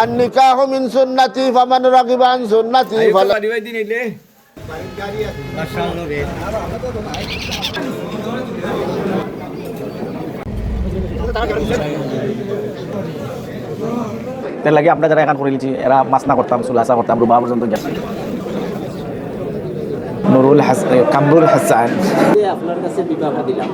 النكاح من سنتي فمن رغب عن سنتي فلا তার লাগে আমরা যারা এখান করে লিছি এরা মাছ না করতাম সুলাসা করতাম রুবা পর্যন্ত গেছে নুরুল হাসান কামরুল হাসান আপনার কাছে বিবাহ দিলাম।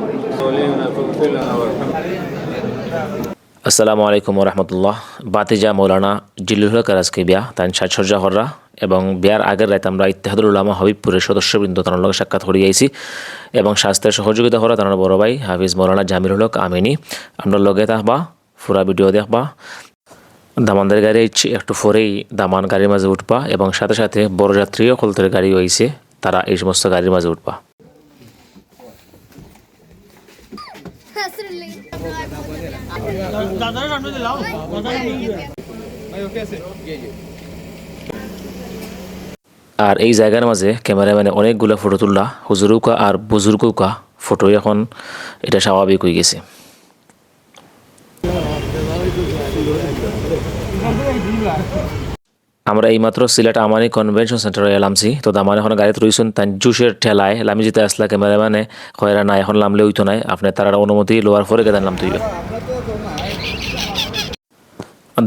আসসালামু আলাইকুম রহমতুল্লাহ। বাতিজা মৌলানা জিল্লুল হক আজকে বিয়া তাই সাজসজ্জা হররা এবং বিয়ার আগের রাতে আমরা ইত্তেহাদুল উলামা হবিবপুরের সদস্যবৃন্দ তার লগে সাক্ষাৎ করিয়ে আইছি এবং স্বাস্থ্যের সহযোগিতা করা তার বড় ভাই হাফিজ মৌলানা জামিরুল হক আমিনী। আমরা লগে থাকবা পুরা ভিডিও দেখবা। দামানদের গাড়ি একটু পরেই দামান গাড়ির মাঝে উঠবা এবং সাথে সাথে বড় যাত্রীও কলতের গাড়ি হয়েছে, তারা এই সমস্ত গাড়ির মাঝে উঠবা। আর এই জায়গার মাঝে ক্যামেরাম্যানে অনেকগুলো ফটো তুললা, হুজুরুকা আর বুজুর্গুকা ফটো এখন এটা স্বাভাবিক হয়ে গেছে। আমরা এইমাত্র সিলেট আমানি কনভেনশন সেন্টারে এলামছি। তো দামান এখন গাড়িতে রয়েছেন তাই জুসের ঠেলায় লামি যেতে আসলা ক্যামেরাম্যানে হয়রা না এখন লামলে হইতো নাই, আপনার তারা অনুমতি লোয়ার পরে কেদার নাম তুই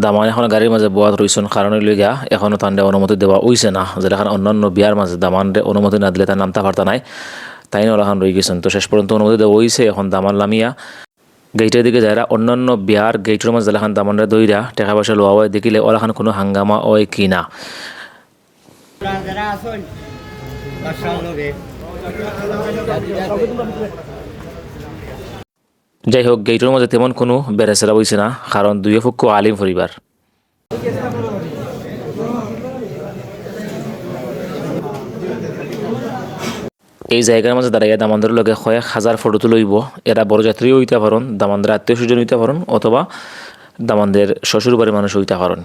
দামান এখন গাড়ির মাঝে বোয়াত রয়েছেন কারণ লইগা এখনও তান্ডে অনুমতি দেওয়া হইছে না, যেটা অন্যান্য বিয়ার মাঝে দামানরে অনুমতি না দিলে তার নামতা পারতা নাই, তাই ওরাখান রয়ে গেছেন। তো শেষ পর্যন্ত অনুমতি দেওয়া হইছে। এখন দামান লামিয়া গেইটের দিকে যারা অন্যান্য বিয়ার গেইটের মাঝে যেখান দামানরে দইরা টাকা পয়সা লোয়া হয় দেখিলে ওরাখান কোনো হাঙ্গামা হয় কি না। যাই হোক, গেইটের মাঝে তেমন কোনো বেড়েছেরা বইছে না, কারণ দুই পক্ষ আলিম পরিবার। এই জায়গার মাঝে দাঁড়াইয়া দামানদের লগে কয়েক হাজার ফটো তুলইব। এরা বড় যাত্রীও হইতে পারেন, দামানদের আত্মীয় স্বজন হইতে পারেন, অথবা দামানদের শ্বশুর বাড়ির মানুষ হইতে পারেন।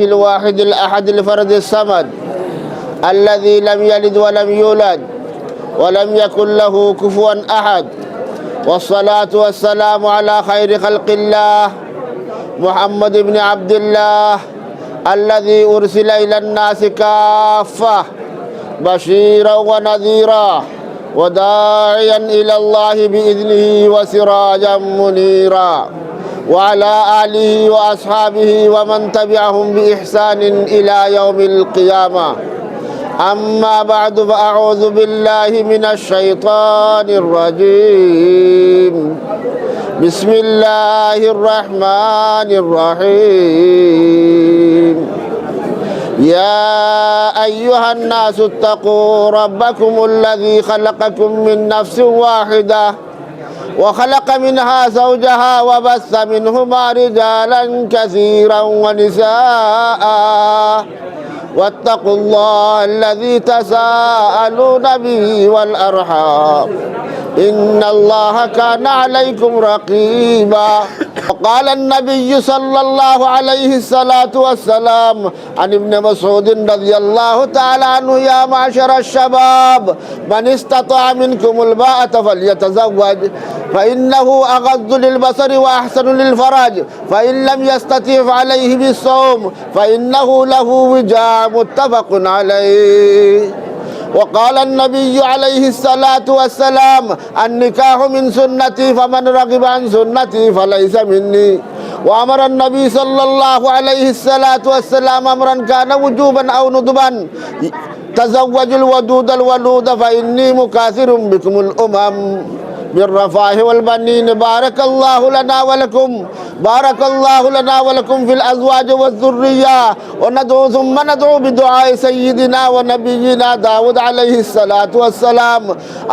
الواحد الأحد الفرد الصمد الذي لم يلد ولم يولد ولم يكن له كفوا أحد والصلاة والسلام على خير خلق الله محمد بن عبد الله الذي أرسل إلى الناس كافة بشيرا ونذيرا وداعيا إلى الله بإذنه وسراجا منيرا وعلى آله وأصحابه ومن تبعهم بإحسان إلى يوم القيامة. أما بعد فأعوذ بالله من الشيطان الرجيم. بسم الله الرحمن الرحيم. يا أيها الناس اتقوا ربكم الذي خلقكم من نفس واحدة وخلق منها زوجها وبث منهما رجالا كثيرا ونساء واتقوا الله الذي تساءلون به والأرحام إن الله كان عليكم رقيبا. وقال النبي صلى الله عليه الصلاة والسلام عن ابن مسعود رضي الله تعالى عنه يا معشر الشباب من استطاع منكم الباءة فليتزوج فإنه أغض للبصر وأحسن للفرج فإن لم يستطيع عليه بالصوم فإنه له وجاء متفق عليه. وقال النبي عليه الصلاة والسلام النكاح من سنتي فمن رغب عن سنتي فليس مني. وأمر النبي صلى الله عليه الصلاة والسلام أمرا كان وجوبا أو ندبا تزوجوا الودود الولود فإني مكاثر بكم الأمم بالرفاه والبنين. بارك الله لنا ولكم بارك الله لنا ولكم في الأزواج والذرية وندعو ثم ندعو بدعاء سيدنا ونبينا داود عليه الصلاة والسلام.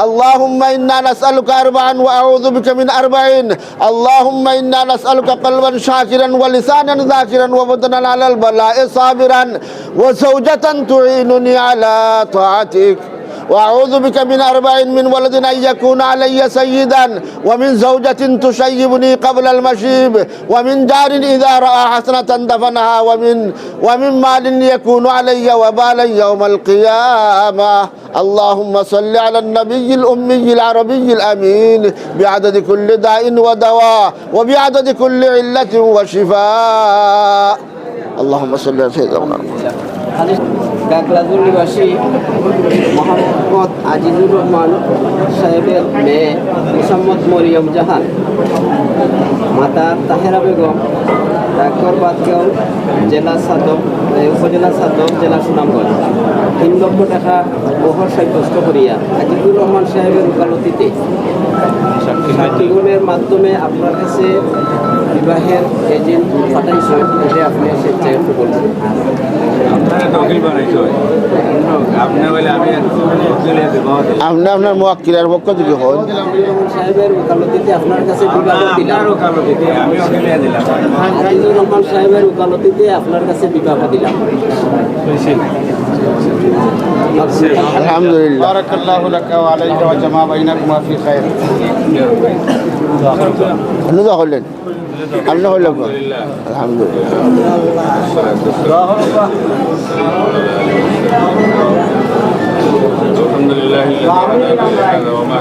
اللهم إنا نسألك أربعا وأعوذ بك من أربعين. اللهم إنا نسألك قلبا شاكرا ولسانا ذاكرا وبدنا على البلاء صابرا وزوجة تعينني على طاعتك وأعوذ بك من 4 من ولد أن يكون علي سيدا ومن زوجة تشيبني قبل المشيب ومن دار إذا رأى حسنة دفنها ومن مال يكون علي وبالا يوم القيامة اللهم صل على النبي الأمي العربي الأمين بعدد كل داء ودواء وبعدد كل علة وشفاء اللهم صل على سيدنا محمد গাগলাজুর নিবাসী মোহাম্মদ আজিজুর রহমান সাহেবের মেয়ে মোসাম্মদ মরিয়ম জাহান, মাতা তাহেরা বেগম, ডাক্তার বাদগাঁও, জেলা সাদক, উপজেলা সাদক, জেলা সুনামগঞ্জ, 3 লক্ষ টাকা মোহর সাব্যস্ত করিয়া আজিজুর রহমান সাহেবের ওকালতিতে সাক্ষীগণের মাধ্যমে আপনার কাছে বিবাহের এজেন্ট পাঠাইছেন, এটা আপনি স্বেচ্ছায় একটু বলছেন। আপনি আপনার মুয়াক্কিলের পক্ষ থেকে হন। সাহেবের ওকালতিতে আপনার কাছে বিবাহ দিলাম। আজিজুর রহমান সাহেবের ওকালতিতে আপনার কাছে বিবাহ দিলাম। আলহামদুলিল্লাহ। বারাকাল্লাহু লাকা ওয়া আলাইকা ওয়া জামা বাইনাকুমা ফি খায়র। আপনি তো হলেন, আপনি হলেন আলহামদুলিল্লাহ। আলহামদুলিল্লাহ ওয়া মা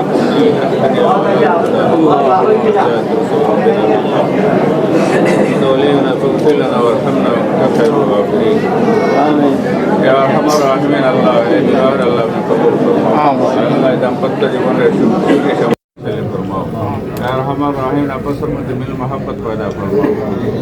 ولينا فاغفر لنا وارحمنا وانت خير الغافرين آمين يا ارحم الراحمين الله اے بار اللہ نے قبول فرماؤ اللہ دامپتہ জীবন রে সুখে সামলে ফরমাও या अरहम الراحمين आपस में दिल मोहब्बत पैदा फरमाओ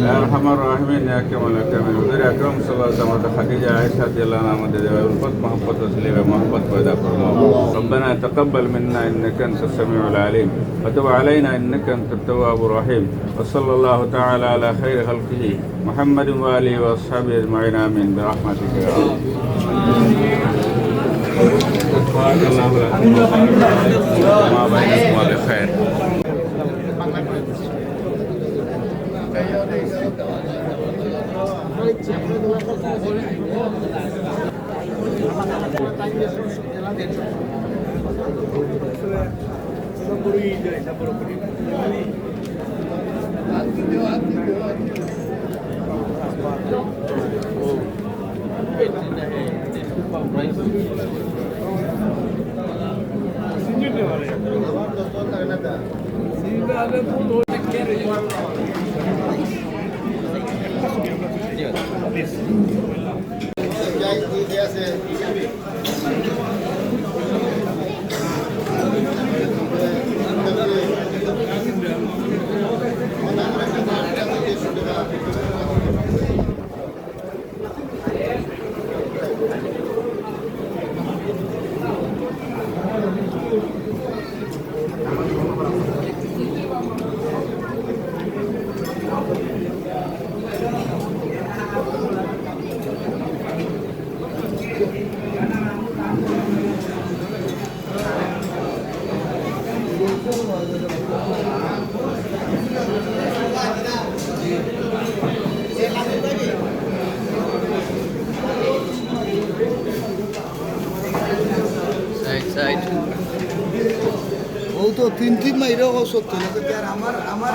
या अरहम الراحمين या के मौला में हुजूर अकरम सल्लल्लाहु अलैहि वसल्लम खदीजा आयशा रदियल्लाहु अन्हा मदद व उल्फत मोहब्बत वसले व मोहब्बत पैदा फरमाओ रब्बना तقبل منا انك انت السميع العليم وتب علينا انك انت التواب الرحيم وصلى الله تعالى على خير خلقه محمد وآله وأصحابه أجمعين آمين برحمتك يا رب بارك الله لكم وما بينكم بخير ও তো 3 মাইরা সত্য আমার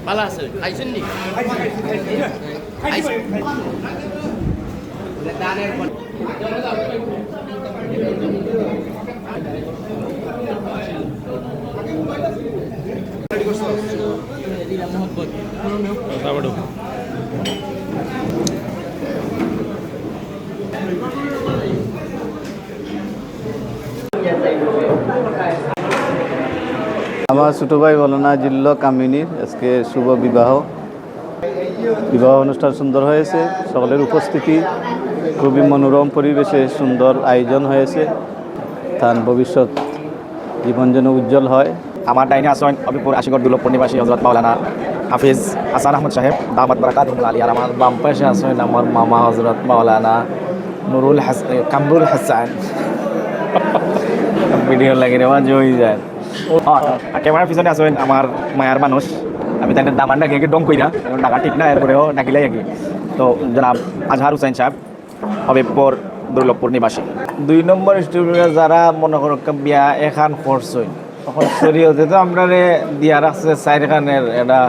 ভালো আছে খাইছেন নি? আমার ছোটো ভাই মৌলানা জিল্লুল কামিনীর আজকে শুভ বিবাহ অনুষ্ঠান সুন্দর হয়েছে, সকলের উপস্থিতি, খুবই মনোরম পরিবেশে সুন্দর আয়োজন হয়েছে। তার ভবিষ্যৎ জীবন যেন উজ্জ্বল হয়। আমার ডাইনে আসেন হবিপুর আশিগড় দুর্লভপুর নিবাসী হজরত মাওলানা হাফিজ হাসান আহমদ সাহেব দামাত বারাকাতুহুল আলী। আর আমার বাম পাশে আসেন আমার মামা হজরত মাওলানা কামরুল হাসান। ভিডিও লাগে রে আমার জয় যায়। ক্যামেরার পিছনে আসেন আমার মায়ার মানুষ, আমি তাই দামান ডাকি ডং কইরা ডাকা ঠিক না, এরপরেও ডাকিলাই আগে। তো জনাব আজহার হুসাইন সাহেব হবিপুর দুর্লভপুর নিবাসী। 2 নম্বর স্টুডেন্ট যারা মনে করো বিয়া এখান খরচ হয়, তখন শরীয়তে তো আমরা দিয়া রাখছে 4 খানের এটা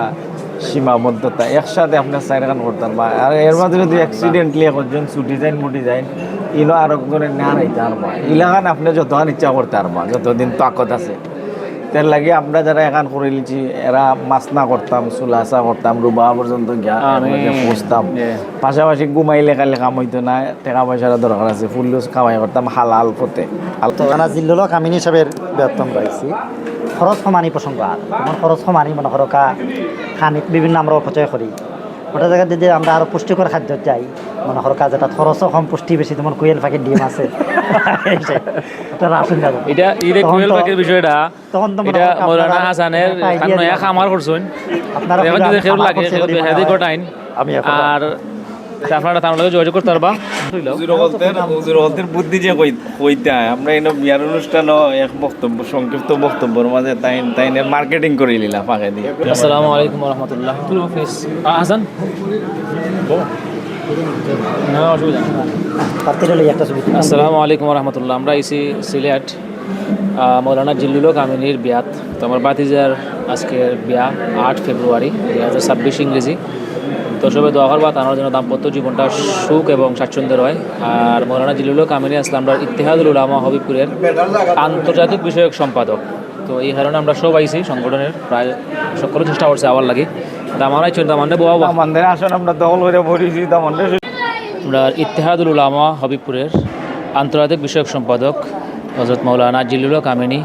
সীমাবদ্ধতা, একসাথে আপনার 4 খান করতাম বা আর এর মাঝে যদি অ্যাক্সিডেন্টলি একজন ছুটি যায় মুটি যায় ইলো আর একজনের না রাইতে আর মা ইলাখান আপনি যতক্ষণ ইচ্ছা করতে আর মা যতদিন তাকত আছে। তার লাগে আমরা যারা এখান করে লিছি এরা মাছনা করতাম, চুলাচা করতাম, রুবা পর্যন্ত পৌঁছতাম। পাশাপাশি ঘুমাইলে কালে কাম হইতো না, টাকা পয়সার দরকার আছে, ফুল কামাই করতাম হালাল পথে। মৌলানা জিল্লুল কামিনী সাহেবের বেতন রয়েছে খরচ সমানি প্রসঙ্গ আর তোমার খরচ সমানি মনে করো খানিক বিভিন্ন আমরা অপচয় করি, ওটা জায়গায় যদি আমরা আরো পুষ্টিকর খাদ্য চাই মনে করো যেটা খরচও কম পুষ্টি বেশি, তোমার কুয়েল পাখি ডিম আছে রাসুন যাবে এটা কুয়েল পাখির বিষয়টা এটা মৌলানা হাসানের খামার করছেন আপনারা আমি আর আপনারা তার লগে যোগাযোগ করতে পারবা। বুদ্ধি যে কইতা আমরা এই বিয়ার অনুষ্ঠান এক বক্তব্য সংক্ষিপ্ত বক্তব্যের মাঝে তাইনের মার্কেটিং করে নিলাম ফাঁকে দিয়ে। আসসালামু আলাইকুম রহমতুল্লাহ। হাসান আসসালামু আলাইকুম রহমতুল্লাহ। আমরা এসি সিলেট মৌলানা জিল্লুল কামিনীর বিয়াত। তো আমার বাতিজার আজকের বিয়া 8 ফেব্রুয়ারি 2026 ইংরেজি। তো সবাই দোয়া করবা তার জন্য দাম্পত্য জীবনটা সুখ এবং স্বাচ্ছন্দ্যের হয়। আর মৌলানা জিল্লুল কামিনী আসলামরা ইত্তেহাদুল উলামা হবিপুরের আন্তর্জাতিক বিষয়ক সম্পাদক। তো এই কারণে আমরা সব আইসি সংগঠনের প্রায় সকল চেষ্টা করছে আবার লাগি দামানাই চল দামান্ডে বোয়া আমাদের আসন আমরা দখল করে বলেছি দামান্ডে। আমরা ইত্তেহাদুল উলামা হবিপুরের আন্তর্জাতিক বিষয়ক সম্পাদক হজরত মৌলানা জিল্লুল কামিনী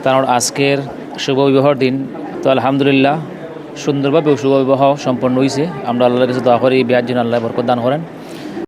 তার আজকের শুভ বিবাহর দিন। তো আলহামদুলিল্লাহ সুন্দরভাবে শুভ বিবাহ সম্পন্ন হয়েছে। আমরা আল্লাহর কাছে দোয়া করি এই বিয়ার জন্য আল্লাহ বরকত দান করেন।